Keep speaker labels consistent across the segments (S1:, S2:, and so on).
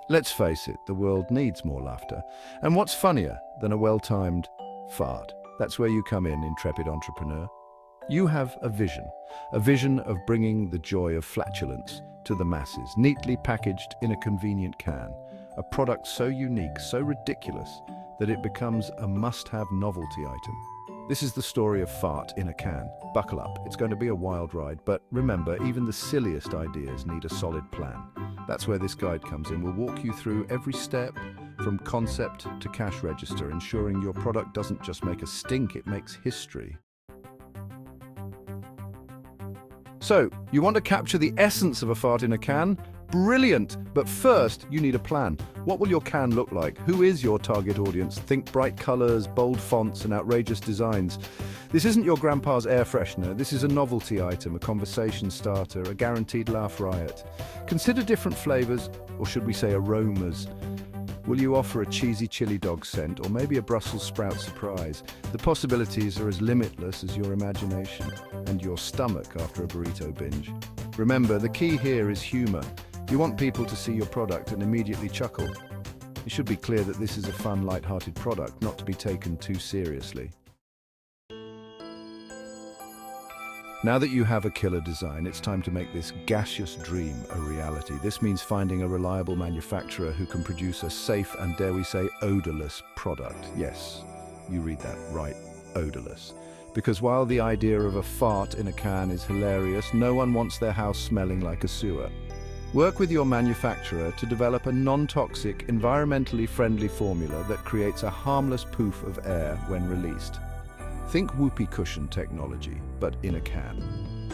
S1: Let's face it, the world needs more laughter. And what's funnier than a well-timed fart? That's where you come in, intrepid entrepreneur. You have a vision of bringing the joy of flatulence to the masses, neatly packaged in a convenient can, a product so unique, so ridiculous, that it becomes a must-have novelty item. This is the story of Fart in a Can. Buckle up, it's going to be a wild ride, but remember, even the silliest ideas need a solid plan. That's where this guide comes in. We'll walk you through every step, from concept to cash register, ensuring your product doesn't just make a stink, it makes history. So, you want to capture the essence of a fart in a can? Brilliant! But first, you need a plan. What will your can look like? Who is your target audience? Think bright colors, bold fonts, and outrageous designs. This isn't your grandpa's air freshener. This is a novelty item, a conversation starter, a guaranteed laugh riot. Consider different flavors, or should we say aromas. Will you offer a cheesy chili dog scent, or maybe a Brussels sprout surprise? The possibilities are as limitless as your imagination and your stomach after a burrito binge. Remember, the key here is humor. You want people to see your product and immediately chuckle. It should be clear that this is a fun, light-hearted product, not to be taken too seriously. Now that you have a killer design, it's time to make this gaseous dream a reality. This means finding a reliable manufacturer who can produce a safe and, dare we say, odorless product. Yes, you read that right, odorless. Because while the idea of a fart in a can is hilarious, no one wants their house smelling like a sewer. Work with your manufacturer to develop a non-toxic, environmentally friendly formula that creates a harmless poof of air when released. Think whoopee cushion technology, but in a can.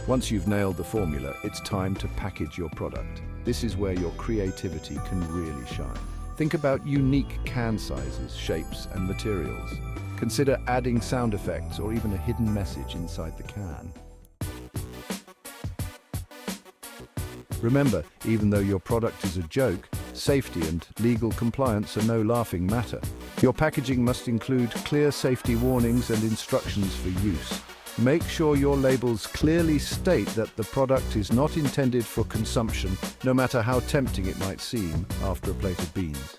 S1: Once you've nailed the formula, it's time to package your product. This is where your creativity can really shine. Think about unique can sizes, shapes, and materials. Consider adding sound effects or even a hidden message inside the can. Remember, even though your product is a joke, safety and legal compliance are no laughing matter. Your packaging must include clear safety warnings and instructions for use. Make sure your labels clearly state that the product is not intended for consumption, no matter how tempting it might seem after a plate of beans.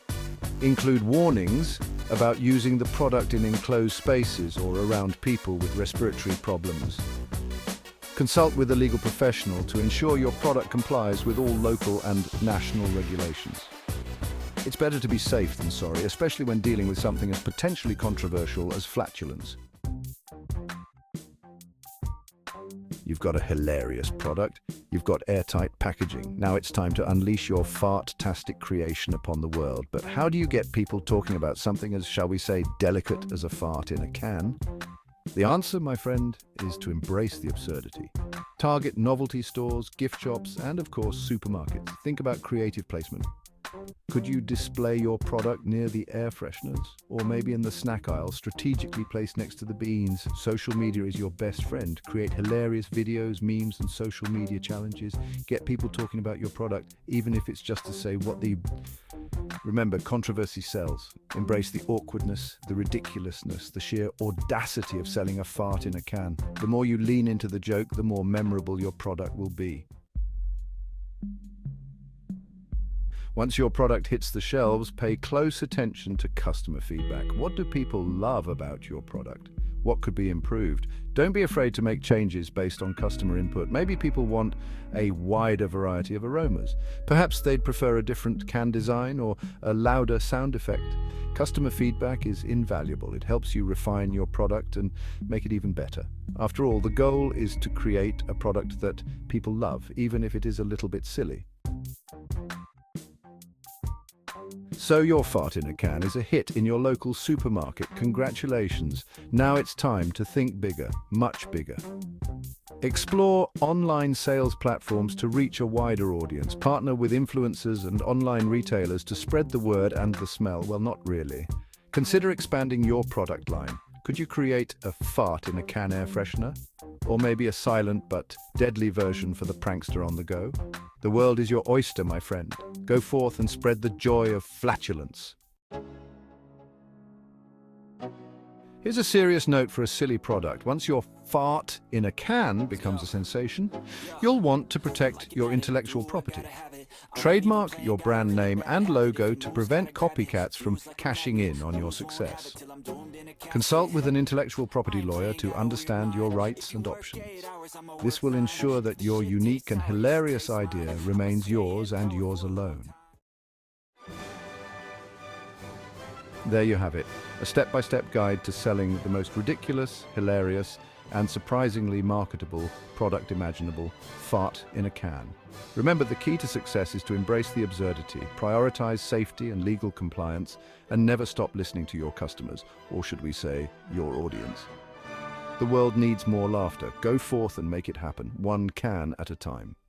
S1: Include warnings about using the product in enclosed spaces or around people with respiratory problems. Consult with a legal professional to ensure your product complies with all local and national regulations. It's better to be safe than sorry, especially when dealing with something as potentially controversial as flatulence. You've got a hilarious product, you've got airtight packaging. Now it's time to unleash your fart-tastic creation upon the world. But how do you get people talking about something as, shall we say, delicate as a fart in a can? The answer, my friend, is to embrace the absurdity. Target novelty stores, gift shops, and of course, supermarkets. Think about creative placement. Could you display your product near the air fresheners? Or maybe in the snack aisle, strategically placed next to the beans? Social media is your best friend. Create hilarious videos, memes, and social media challenges. Get people talking about your product, even if it's just to say what the... Remember, controversy sells. Embrace the awkwardness, the ridiculousness, the sheer audacity of selling a fart in a can. The more you lean into the joke, the more memorable your product will be. Once your product hits the shelves, pay close attention to customer feedback. What do people love about your product? What could be improved? Don't be afraid to make changes based on customer input. Maybe people want a wider variety of aromas. Perhaps they'd prefer a different can design or a louder sound effect. Customer feedback is invaluable. It helps you refine your product and make it even better. After all, the goal is to create a product that people love, even if it is a little bit silly. So your fart in a can is a hit in your local supermarket. Congratulations. Now it's time to think bigger, much bigger. Explore online sales platforms to reach a wider audience. Partner with influencers and online retailers to spread the word and the smell. Well, not really. Consider expanding your product line. Could you create a fart in a can air freshener? Or maybe a silent but deadly version for the prankster on the go? The world is your oyster, my friend. Go forth and spread the joy of flatulence. Here's a serious note for a silly product. Once your fart in a can becomes a sensation, you'll want to protect your intellectual property. Trademark your brand name and logo to prevent copycats from cashing in on your success. Consult with an intellectual property lawyer to understand your rights and options. This will ensure that your unique and hilarious idea remains yours and yours alone. There you have it, a step-by-step guide to selling the most ridiculous, hilarious, and surprisingly marketable product imaginable, fart in a can. Remember, the key to success is to embrace the absurdity, prioritize safety and legal compliance, and never stop listening to your customers, or should we say, your audience. The world needs more laughter. Go forth and make it happen, one can at a time.